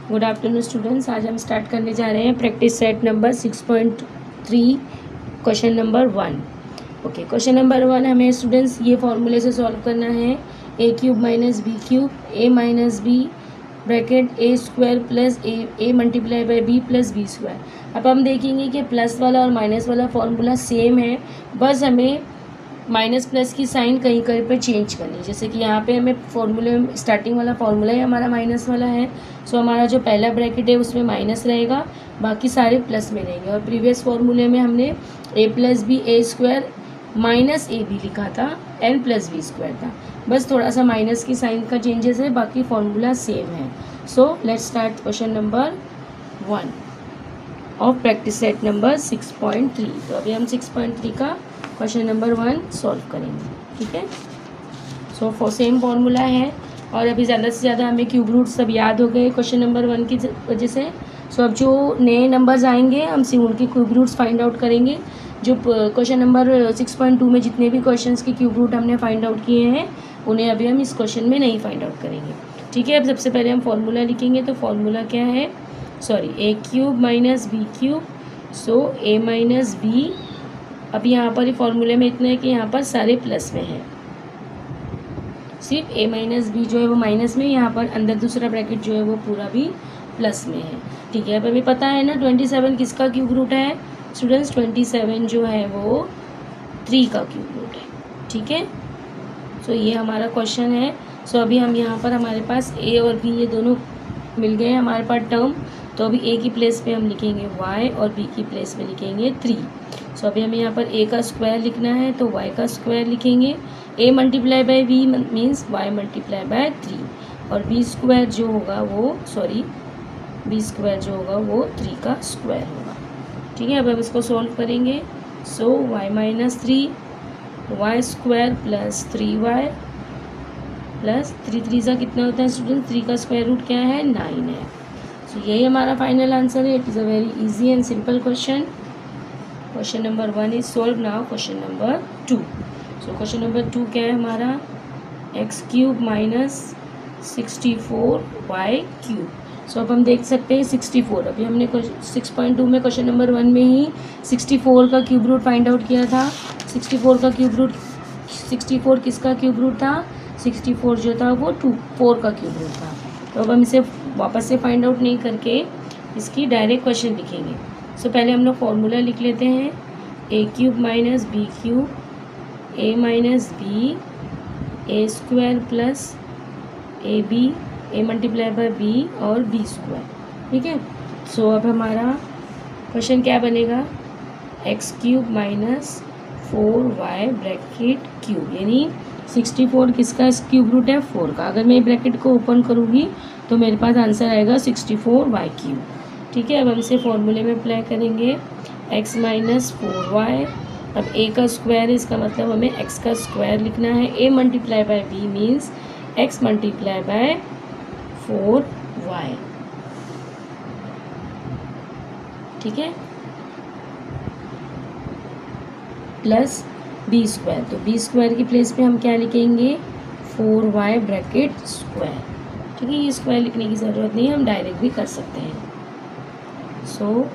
Good afternoon students. आज हम start करने जा रहे हैं practice set number 6.3 question number 1। Okay, question number 1 हमें स्टूडेंट्स ये फॉर्मूले से सॉल्व करना है। A cube minus B cube A minus B bracket A square plus A multiply by B plus B square. अब हम देखेंगे कि प्लस वाला और माइनस वाला फॉर्मूला सेम है, बस हमें माइनस प्लस की साइन कहीं कहीं पे चेंज करनी है। जैसे कि यहाँ पे हमें फॉर्मूले स्टार्टिंग वाला फॉर्मूला ही हमारा माइनस वाला है, सो हमारा जो पहला ब्रैकेट है उसमें माइनस रहेगा, बाकी सारे प्लस में रहेंगे। और प्रीवियस फॉर्मूले में हमने A plus B A square minus A B लिखा था, एन प्लस बी स्क्वायर था, बस थोड़ा सा माइनस की साइन का चेंजेस है, बाकी फॉर्मूला सेम है। So let's start question number 1 of practice set number 6.3। तो अभी हम 6.3 का क्वेश्चन नंबर 1 सॉल्व करेंगे, ठीक है। सो सेम फॉर्मूला है और अभी ज़्यादा से ज़्यादा हमें क्यूब रूट सब याद हो गए क्वेश्चन नंबर 1 की वजह से। सो अब जो नए नंबर्स आएंगे हम उनके क्यूब रूट्स फाइंड आउट करेंगे। जो क्वेश्चन नंबर 6.2 में जितने भी क्वेश्चंस के क्यूब रूट हमने फाइंड आउट किए हैं उन्हें अभी हम इस क्वेश्चन में नहीं फाइंड आउट करेंगे, ठीक है। अब सबसे पहले हम फॉर्मूला लिखेंगे। तो फॉर्मूला क्या है, सॉरी, ए क्यूब माइनस बी क्यूब, सो ए माइनस बी। अब यहाँ पर फॉर्मूले में इतना है कि यहाँ पर सारे प्लस में है, सिर्फ ए माइनस बी जो है वो माइनस में, यहाँ पर अंदर दूसरा ब्रैकेट जो है वो पूरा भी प्लस में है, ठीक है। अब हमें पता है ना 27 किसका क्यूब रूट है स्टूडेंट्स, 27 जो है वो 3 का क्यूब रूट है, ठीक है। सो ये हमारा क्वेश्चन है। सो अभी हम यहाँ पर हमारे पास ए और बी ये दोनों मिल गए हैं हमारे पास टर्म, तो अभी ए की प्लेस पे हम लिखेंगे y और b की प्लेस पे लिखेंगे 3। सो अभी हमें यहाँ पर a का स्क्वायर लिखना है तो y का स्क्वायर लिखेंगे। a multiply by b means y multiply by 3 और b स्क्वायर जो होगा वो b स्क्वायर जो होगा वो 3 का स्क्वायर होगा, ठीक है। अब हम इसको सॉल्व करेंगे। सो y minus 3 y square plus 3y plus 3 सा कितना होता है स्टूडेंट, 3 का स्क्वायर रूट क्या है 9 है। सो यही हमारा फाइनल आंसर है। It is a very easy and simple question. Question number 1 is solve. Now question number 2। So question number 2 क्या है हमारा, X cube minus 64y cube. So अब हम देख सकते हैं 64, अभी हमने 6.2 में क्वेश्चन नंबर 1 में ही 64 का क्यूब रूट फाइंड आउट किया था। 64 का क्यूब रूट, 64 किसका क्यूब रूट था, 64 जो था वो 4 का क्यूब रूट था। तो अब हम इसे वापस से फाइंड आउट नहीं करके इसकी डायरेक्ट क्वेश्चन लिखेंगे। सो पहले हम लोग फॉर्मूला लिख लेते हैं, A cube minus B cube A minus B A square plus A B A multiply by B और बी स्क्वायर, ठीक है। सो अब हमारा क्वेश्चन क्या बनेगा, X cube minus 4y bracket cube, यानी 64 किसका क्यूब रूट है 4 का। अगर मैं ब्रैकेट को ओपन करूँगी तो मेरे पास आंसर आएगा 64y क्यूब, ठीक है। अब हम इसे फॉर्मूले में अप्लाई करेंगे, x माइनस 4y। अब a का स्क्वायर है, इसका मतलब हमें x का स्क्वायर लिखना है। a multiply by b means x multiply by 4y, ठीक है, प्लस बी स्क्वायर। तो बी स्क्वायर की प्लेस पे हम क्या लिखेंगे, 4y ब्रैकेट स्क्वायर, ठीक है। ये स्क्वायर लिखने की ज़रूरत नहीं है, हम डायरेक्ट भी कर सकते हैं। सो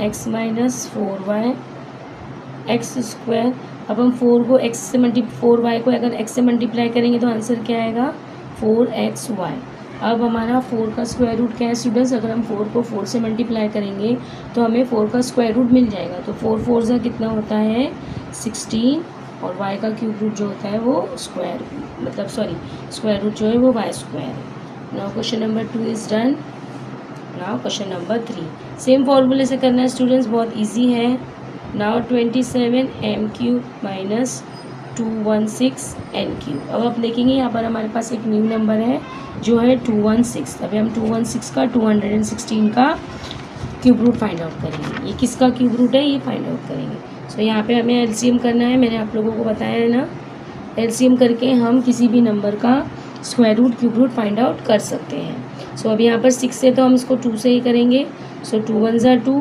x minus 4y x square. अब हम 4 को x से 4y को अगर x से मल्टीप्लाई करेंगे तो आंसर क्या आएगा 4xy। अब हमारा 4 का स्क्वायर रूट क्या है स्टूडेंट्स, अगर हम 4 को 4 से मल्टीप्लाई करेंगे तो हमें 4 का स्क्वायर रूट मिल जाएगा। तो 4 4 सा कितना होता है 16 और y का क्यूब रूट जो होता है वो स्क्वायर, मतलब सॉरी स्क्वायर रूट जो है वो y स्क्वायर है। Now question number 2 is done. Now question number 3 same फॉर्मूले से करना है स्टूडेंट्स, बहुत ईजी है। Now 27 m cube minus 216 n cube. अब आप देखेंगे यहाँ पर हमारे पास एक न्यू नंबर है जो है 216। अभी हम 216 का 216 का क्यूब रूट फाइंड आउट करेंगे। ये किसका क्यूब रूट है ये फाइंड आउट करेंगे। सो यहाँ पे हमें एलसीएम करना है, मैंने आप लोगों को बताया है ना, एलसीएम करके हम किसी भी नंबर का square root cube root find out कर सकते हैं। सो अभी यहाँ पर 6 है तो हम इसको 2 से ही करेंगे। सो 2 1 ज़ा 2,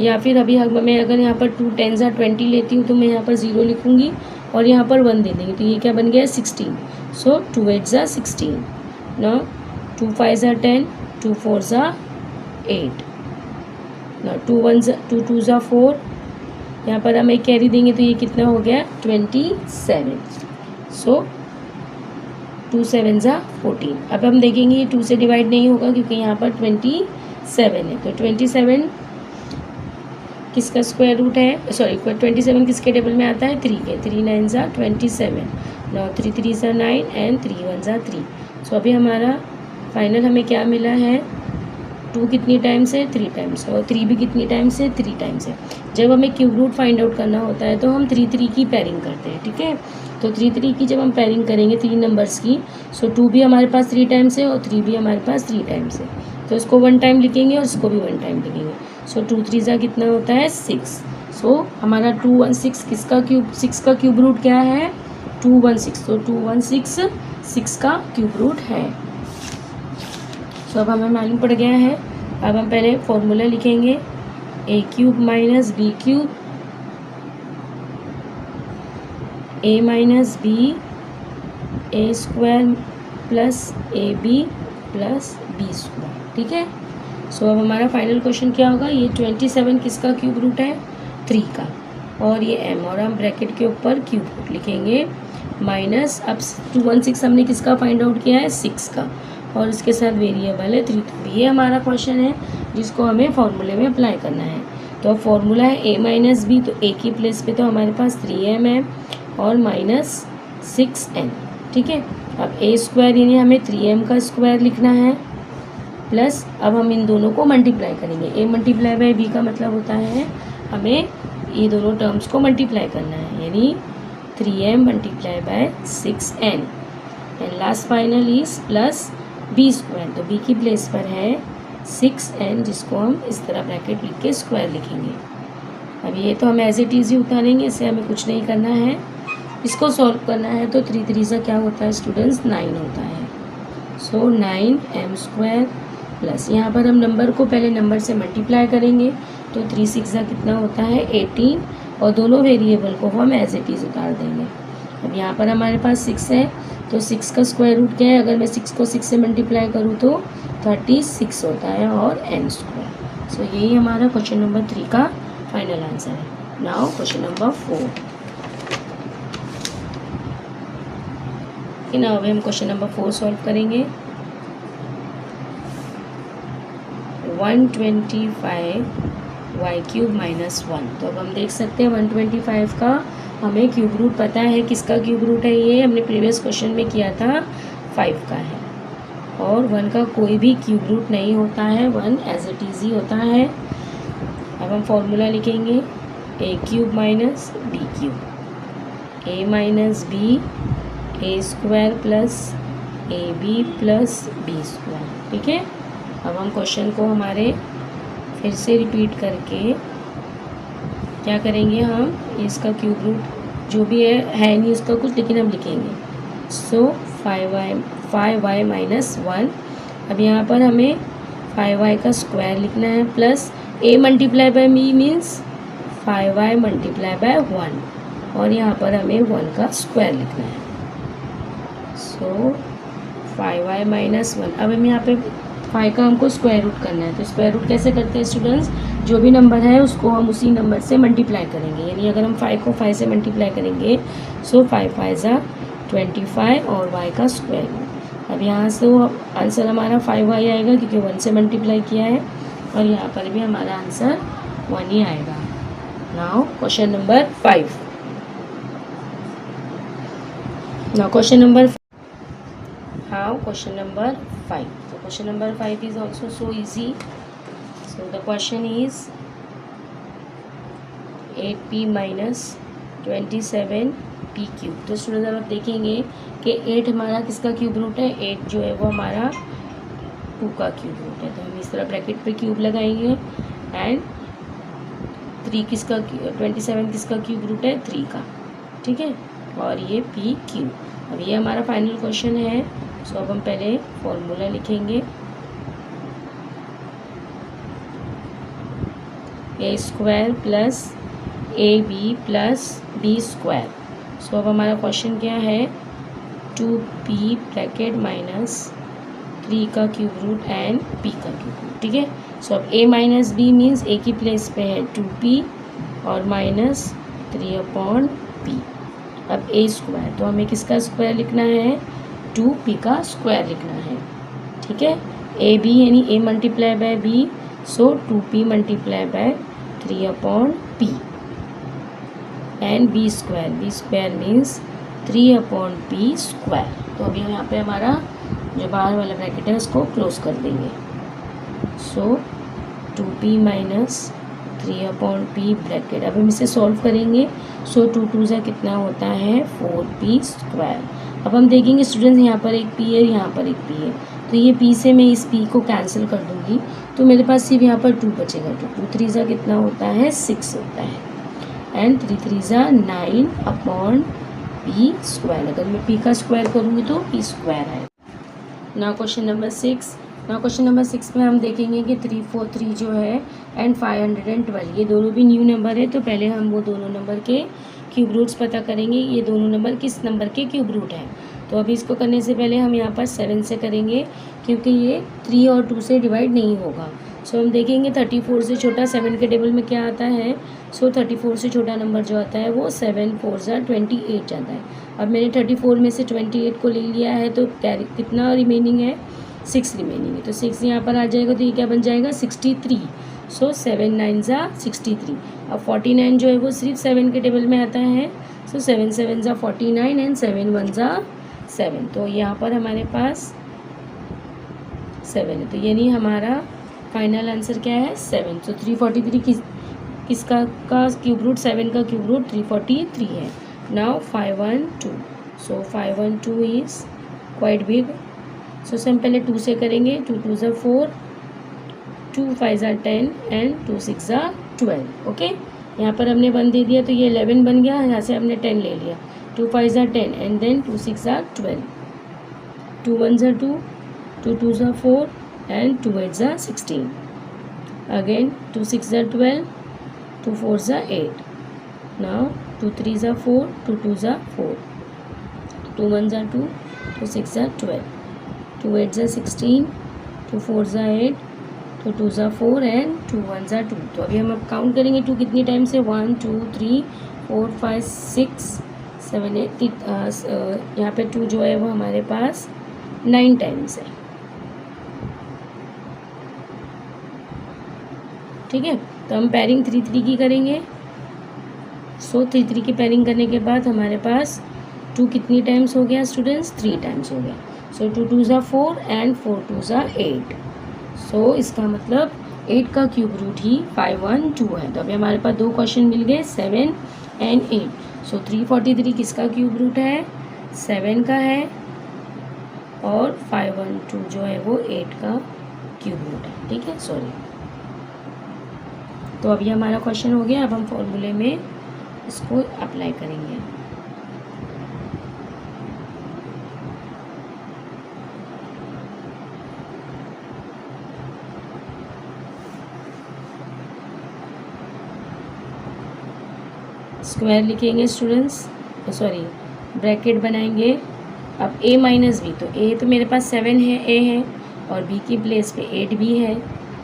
या फिर अभी मैं अगर यहाँ पर 2 10 ज़ा 20 लेती हूँ तो मैं यहाँ पर 0 लिखूँगी और यहाँ पर 1 दे देंगे, तो ये क्या बन गया 16। सो 2 8 ज़ा 16, ना 2 5 ज़ा 10, 2 4 ज़ा 8, ना 2 1 ज़ा 2 2 ज़ा 4, यहाँ पर हम एक कैरी देंगे तो ये कितना हो गया 27। सो 2 7 ज़ा 14। अब हम देखेंगे ये 2 से डिवाइड नहीं होगा क्योंकि यहाँ पर 27 है, तो 27 किसका स्क्वायर रूट है, सॉरी 27 किसके टेबल में आता है 3 के, 3 9 ज़ा 27, नौ 3 3 ज़ा 9 एंड 3 1 ज़ा 3। सो अभी हमारा फाइनल हमें क्या मिला है, 2 कितनी टाइम्स है 3 टाइम्स, और 3 भी कितनी टाइम्स है 3 टाइम्स है। जब हमें क्यूब रूट फाइंड आउट करना होता है तो हम 3 3 की पेयरिंग करते हैं, ठीक है। तो 3 3 की जब हम पेयरिंग करेंगे 3 नंबर्स की, सो 2 भी हमारे पास 3 टाइम्स है और 3 भी हमारे पास 3 टाइम्स है, तो इसको 1 टाइम लिखेंगे और इसको भी 1 टाइम लिखेंगे। सो 2 3 ज़ा कितना होता है 6। सो हमारा 216 किसका क्यूब, 6 का क्यूब रूट क्या है 216, तो 216 6 का क्यूब रूट है। सो अब हमें मालूम पड़ गया है। अब हम पहले फॉर्मूला लिखेंगे, A cube minus B cube, A minus B A square plus A B plus B square, ठीक है। सो अब हमारा फाइनल क्वेश्चन क्या होगा, ये 27 किसका क्यूब रूट है 3 का, और ये m, और हम ब्रैकेट के ऊपर क्यूब रूट लिखेंगे माइनस, अब 216 हमने किसका फाइंड आउट किया है 6 का, और इसके साथ वेरिएबल है 3। तो ये हमारा क्वेश्चन है जिसको हमें फॉर्मूले में अप्लाई करना है। तो अब फॉर्मूला है a माइनस बी, तो a की प्लेस पे तो हमारे पास 3m है और माइनस 6n, ठीक है। अब a स्क्वायर यानी हमें 3m का स्क्वायर लिखना है, प्लस अब हम इन दोनों को मल्टीप्लाई करेंगे, a मल्टीप्लाई बाय b का मतलब होता है हमें ये दोनों टर्म्स को मल्टीप्लाई करना है, यानी 3m multiply by 6n and last final is plus b square, तो b की प्लेस पर है 6n जिसको हम इस तरह ब्रैकेट लिख के स्क्वायर लिखेंगे। अब ये तो हम एज इट इज़ ही उतारेंगे, इससे हमें कुछ नहीं करना है। इसको सॉल्व करना है तो 3 3 से क्या होता है स्टूडेंट्स 9 होता है। सो 9m स्क्वायर प्लस यहाँ पर हम नंबर को पहले नंबर से मल्टीप्लाई करेंगे, तो 3 6 ज़ा कितना होता है 18, और दोनों वेरिएबल को हम एज इट इज़ उतार देंगे। अब यहाँ पर हमारे पास 6 है, तो 6 का स्क्वायर रूट क्या है, अगर मैं 6 को 6 से मल्टीप्लाई करूँ तो 36 होता है और n स्क्वायर। सो यही हमारा क्वेश्चन नंबर 3 का फाइनल आंसर है। Now question number 4। नाउ हम क्वेश्चन नंबर 4 सॉल्व करेंगे। 125 वाई क्यूब माइनस 1, तो अब हम देख सकते हैं 125 का हमें क्यूब रूट पता है, किसका क्यूब रूट है, ये हमने प्रीवियस क्वेश्चन में किया था 5 का है, और 1 का कोई भी क्यूब रूट नहीं होता है, 1 एज इट इज़ ही होता है। अब हम फॉर्मूला लिखेंगे, A cube minus B cube, A minus B A square plus A B plus B square, ठीक है। अब हम क्वेश्चन को हमारे फिर से रिपीट करके क्या करेंगे, हम इसका क्यूब रूट जो भी है नहीं इसका कुछ, लेकिन हम लिखेंगे। सो 5y माइनस 1, अब यहाँ पर हमें 5y का स्क्वायर लिखना है, plus a multiply by me means 5y multiply by 1, और यहाँ पर हमें 1 का स्क्वायर लिखना है। सो 5y माइनस 1, अब हम यहाँ पे 5 का हमको स्क्वायर रूट करना है, तो स्क्वायर रूट कैसे करते हैं स्टूडेंट्स, जो भी नंबर है उसको हम उसी नंबर से मल्टीप्लाई करेंगे, यानी अगर हम 5 को 5 से मल्टीप्लाई करेंगे सो 5 5 ज़ा 25 और y का स्क्वायर रूट। अब यहाँ से आंसर हमारा 5y आएगा क्योंकि 1 से मल्टीप्लाई किया है, और यहाँ पर भी हमारा आंसर 1 ही आएगा। Now question number 5। Now question number number 5. So question number 5 is also so easy. So the question is 8p minus 27p cube. तो स्टूडेंट अब देखेंगे कि 8 हमारा किसका क्यूब रूट है, 8 जो है वो हमारा 2 का क्यूब रूट है, तो हम इस तरह ब्रैकेट पे क्यूब लगाएंगे, एंड 27 किसका क्यूब रूट है 3 का, ठीक है, और ये p क्यूब। अब ये हमारा फाइनल क्वेश्चन है। सो अब हम पहले फॉर्मूला लिखेंगे, A square plus A B plus B square. So अब हमारा क्वेश्चन क्या है, 2p ब्रैकेट माइनस 3 का क्यूब रूट एंड p का क्यूब रूट, ठीक है। सो अब a minus B means a की प्लेस पे है 2p और माइनस 3/p। अब a स्क्वायर, तो हमें किसका स्क्वायर लिखना है, 2p का स्क्वायर लिखना है, ठीक है। ए बी यानी a multiply by b, so 2p multiply by 3/p and b square means 3/p square. तो अभी हम यहाँ पे हमारा जो बाहर वाला ब्रैकेट है उसको क्लोज कर देंगे। सो 2p माइनस 3/p ब्रैकेट। अब हम इसे सॉल्व करेंगे। सो 2 2 ज़ा कितना होता है 4p स्क्वायर। अब हम देखेंगे स्टूडेंट्स, यहाँ पर एक p है, यहाँ पर एक p है, तो ये p से मैं इस p को कैंसिल कर दूँगी, तो मेरे पास सिर्फ यहाँ पर 2 बचेगा। तो 2 3 ज़ा कितना होता है 6 होता है एंड 3 3 ज़ा 9/p स्क्वायर। अगर मैं p का स्क्वायर करूँगी तो p स्क्वायर है। नाउ क्वेश्चन नंबर 6 में हम देखेंगे कि 343 जो है एंड 512 ये दोनों भी न्यू नंबर है। तो पहले हम वो दोनों नंबर के क्यूब रूट्स पता करेंगे, ये दोनों नंबर किस नंबर के क्यूब रूट हैं। तो अभी इसको करने से पहले हम यहाँ पर 7 से करेंगे, क्योंकि ये 3 और 2 से डिवाइड नहीं होगा। सो हम देखेंगे 34 से छोटा 7 के टेबल में क्या आता है। सो 34 से छोटा नंबर जो आता है वो 7 4 ज़ा 28 आता है। अब मैंने 34 में से 28 को ले लिया है, तो कितना रिमेनिंग है 6 रिमेनिंग है। तो 6 यहाँ पर आ जाएगा, तो ये क्या बन जाएगा 63। सो 7 9 ज़ा 63। अब 49 जो है वो सिर्फ 7 के टेबल में आता है। सो 7 7 ज़ा 49 एंड 7 1 ज़ा 7। तो यहाँ पर हमारे पास 7 है, तो यानी हमारा फाइनल आंसर क्या है 7। सो 343 किसका का क्यूब रूट, 7 का क्यूब रूट 343 है। Now 512, so 512 is quite big. So हम पहले 2 से करेंगे। 2 2 ज़ा 4, 2 5 ज़ा 10 एंड 2 6 ज़ा 12। ओके, यहाँ पर हमने 1 दे दिया तो ये 11 बन गया, यहाँ से हमने 10 ले लिया। 2 5 ज़ा 10 एंड देन 2 6 ज़ा 12, 2 1 ज़ा 2, 2 2 ज़ा 4 एंड 2 8 ज़ा 16। अगेन 2 6 ज़ा 12, 2 4 ज़ा 8। नाउ 2 3 ज़ा 4, 2 2 ज़ा 4, 2 1 ज़ा 2, 2 6 ज़ा 12, 2 8 ज़ा 16, 2 4 ज़ा 8, 2 2 ज़ा 4 एंड 2 1 ज़ा 2। तो अभी हम अब काउंट करेंगे 2 कितनी टाइम से 1 2 3 4 5 6 7 8। यहाँ पे 2 जो है वो हमारे पास 9 टाइम्स है, ठीक है। तो हम पेयरिंग 3 3 की करेंगे। सो 3 3 की पेयरिंग करने के बाद हमारे पास 2 कितनी टाइम्स हो गया स्टूडेंट्स 3 टाइम्स हो गया। सो 2 2 ज़ा 4 एंड 4 2 ज़ा 8। सो इसका मतलब 8 का क्यूब रूट ही 512 है। तो अभी हमारे पास 2 क्वेश्चन मिल गए 7 एंड 8। सो 343 किसका क्यूब रूट है 7 का है और 512 जो है वो 8 का क्यूब रूट है, ठीक है। सॉरी, तो अभी हमारा क्वेश्चन हो गया। अब हम फॉर्मूले में इसको अप्लाई करेंगे। स्क्वायर लिखेंगे स्टूडेंट्स, सॉरी ब्रैकेट बनाएंगे। अब a माइनस बी, तो a तो मेरे पास 7 है, a है, और b की प्लेस पे 8 भी है।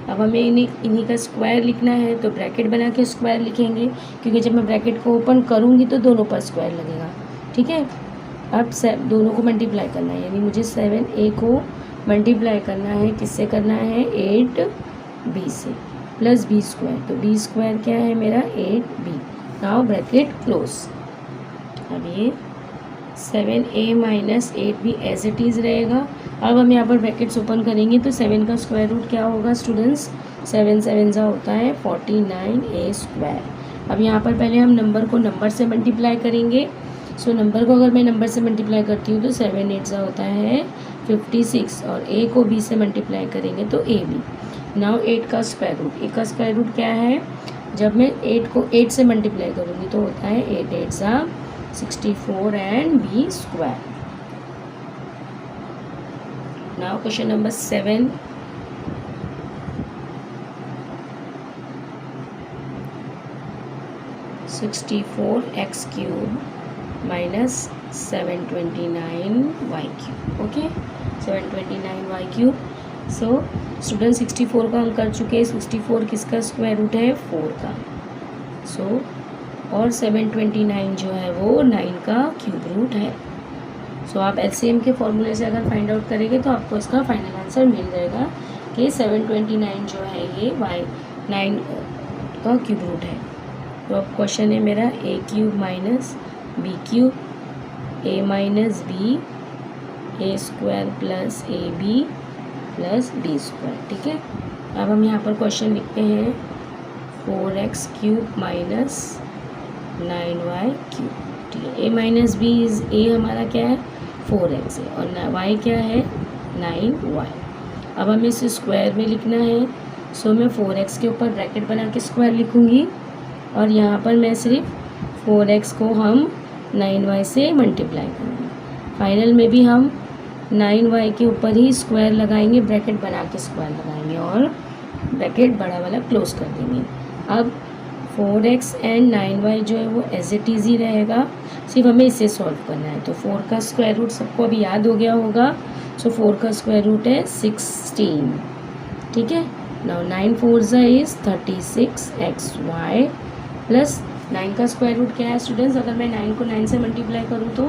अब हमें इन्हीं का स्क्वायर लिखना है, तो ब्रैकेट बना के स्क्वायर लिखेंगे, क्योंकि जब मैं ब्रैकेट को ओपन करूँगी तो दोनों पर स्क्वायर लगेगा, ठीक है। अब दोनों को मल्टीप्लाई करना है, यानी मुझे 7a को मल्टीप्लाई करना है, किससे करना है 8b से, प्लस b स्क्वायर। तो b स्क्वायर क्या है मेरा 8b। Now bracket close. अब ये 7a minus 8b as it is रहेगा। अब हम यहाँ पर ब्रैकेट्स ओपन करेंगे, तो 7 का स्क्वायर रूट क्या होगा स्टूडेंट्स 7 7 ज़ा होता है 49a स्क्वायर। अब यहाँ पर पहले हम नंबर को नंबर से मल्टीप्लाई करेंगे। सो नंबर को अगर मैं नंबर से मल्टीप्लाई करती हूँ तो 7 8 ज़ा होता है 56, और a को b से मल्टीप्लाई करेंगे तो ab। नाउ 8 का स्क्वायर रूट, a का स्क्वायर रूट क्या है, जब मैं 8 को 8 से मल्टीप्लाई करूँगी तो होता है 8 8 ज़ा 64 and b square. Now question number 7, (64x³ - 729y³। Okay, 729y³। So student 64 का हम कर चुके हैं। 64 किसका स्क्वायर रूट है? 4 का। सो और 729 जो है वो 9 का क्यूब रूट है। सो आप एलसीएम के फॉर्मूले से अगर फाइंड आउट करेंगे तो आपको इसका फाइनल आंसर मिल जाएगा कि 729 जो है ये y9 का क्यूब रूट है। तो अब क्वेश्चन है मेरा a³ minus b³ a minus b a² plus ab plus b²। ठीक है, अब हम यहाँ पर क्वेश्चन लिखते हैं 4x³ माइनस 9y³। ठीक है, a minus b is a हमारा क्या है? 4x है और y क्या है? 9y। अब हमें इसे स्क्वायर में लिखना है। सो मैं 4x के ऊपर ब्रैकेट बना के स्क्वायर लिखूँगी और यहाँ पर मैं सिर्फ 4x को हम 9y से मल्टीप्लाई करेंगे। फाइनल में भी हम 9y के ऊपर ही स्क्वायर लगाएंगे, ब्रैकेट बना के स्क्वायर लगाएंगे और ब्रैकेट बड़ा वाला क्लोज कर देंगे। अब 4x एंड 9y जो है वो एज इट इज़ ही रहेगा, सिर्फ हमें इसे सॉल्व करना है। तो 4 का स्क्वायर रूट सबको अभी याद हो गया होगा। सो 4 का स्क्वायर रूट है 16। ठीक है, नाउ 9 4 इज 36xy प्लस 9 का स्क्वायर रूट क्या है स्टूडेंट्स? अगर मैं 9 को 9 से मल्टीप्लाई करूँ तो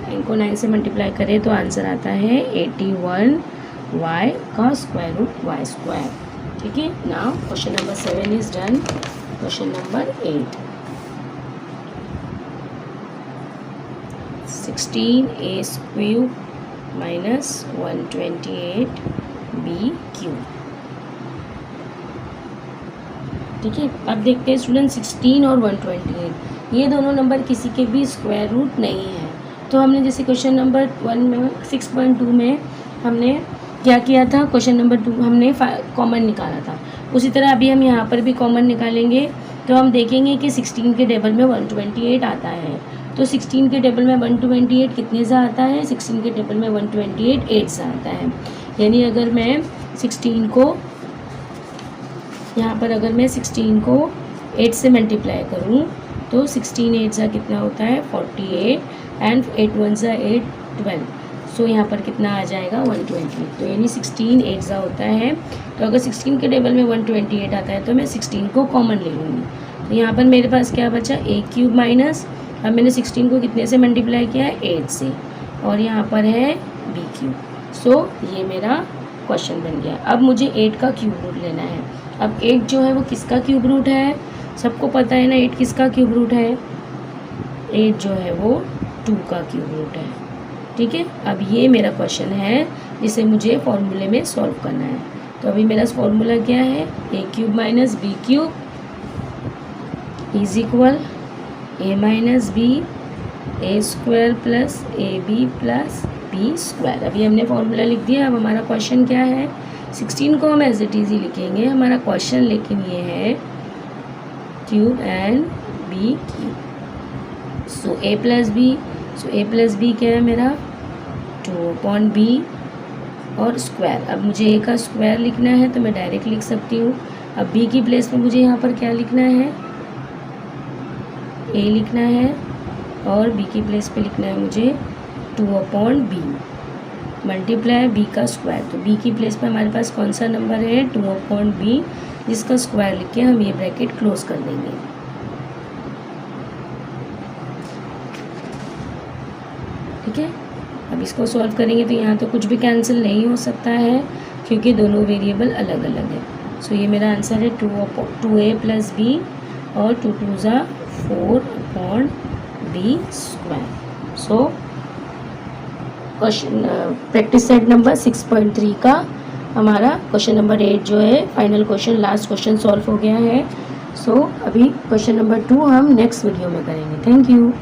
9 को 9 से मल्टीप्लाई करें तो आंसर आता है 81y का स्क्वायर रूट y²। ठीक है, now question number 7 is done. Question number 8, 16a³ minus 128b³। ठीक है, अब देखते हैं स्टूडेंट 16 और 128 ये दोनों नंबर किसी के भी स्क्वायर रूट नहीं है। तो हमने जैसे क्वेश्चन नंबर 1 में 6.2 में हमने क्या किया था? क्वेश्चन नंबर 2 हमने कॉमन निकाला था। उसी तरह अभी हम यहाँ पर भी कॉमन निकालेंगे तो हम देखेंगे कि 16 के टेबल में 128 आता है। तो 16 के टेबल में 128 कितने सा आता है? 16 के टेबल में 128 8 सा आता है। यानी अगर मैं 16 को यहाँ पर अगर मैं 16 को 8 से मल्टीप्लाई करूँ तो 16 8 सा कितना होता है? 48 एंड 8 1 सा 8 12। सो यहाँ पर कितना आ जाएगा? 128। तो यानी 16 8 सा होता है। तो अगर 16 के टेबल में 128 आता है तो मैं 16 को कॉमन ले लूँगी। तो यहाँ पर मेरे पास क्या बचा? a³ माइनस, अब मैंने 16 को कितने से मल्टीप्लाई किया है? 8 से, और यहाँ पर है b³। सो ये मेरा क्वेश्चन बन गया। अब मुझे 8 का क्यूब रूट लेना है। अब 8 जो है वो किसका क्यूब रूट है? सबको पता है ना 8 किसका क्यूब रूट है? 8 जो है वो 2 का क्यूब रूट है। ठीक है, अब ये मेरा क्वेश्चन है जिसे मुझे फॉर्मूले में सॉल्व करना है। तो अभी मेरा फॉर्मूला क्या है? a³ minus b³ is equal a minus b a² plus ab plus b²। अभी हमने फॉर्मूला लिख दिया। अब हमारा क्वेश्चन क्या है? 16 को हम एज इट इज़ ही लिखेंगे हमारा क्वेश्चन, लेकिन ये है cube and b cube. So a plus b, so a plus b क्या है मेरा? 2/b और स्क्वायर। अब मुझे a का स्क्वायर लिखना है तो मैं डायरेक्ट लिख सकती हूँ। अब b की प्लेस में मुझे यहाँ पर क्या लिखना है? a लिखना है और b की प्लेस पे लिखना है मुझे 2/b मल्टीप्लाई b का स्क्वायर। तो b की प्लेस पे हमारे पास कौन सा नंबर है? 2/b, जिसका स्क्वायर लिख के हम ये ब्रैकेट क्लोज कर देंगे। ठीक है, अब इसको सॉल्व करेंगे तो यहाँ तो कुछ भी कैंसिल नहीं हो सकता है क्योंकि दोनों वेरिएबल अलग अलग है। सो ये मेरा आंसर है 2a प्लस b और 2 2 ज़ा 4/b²। So question practice set number 6.3 का हमारा क्वेश्चन नंबर 8 जो है final question, last question solve हो गया है। सो अभी क्वेश्चन नंबर 2 हम नेक्स्ट वीडियो में करेंगे। Thank you.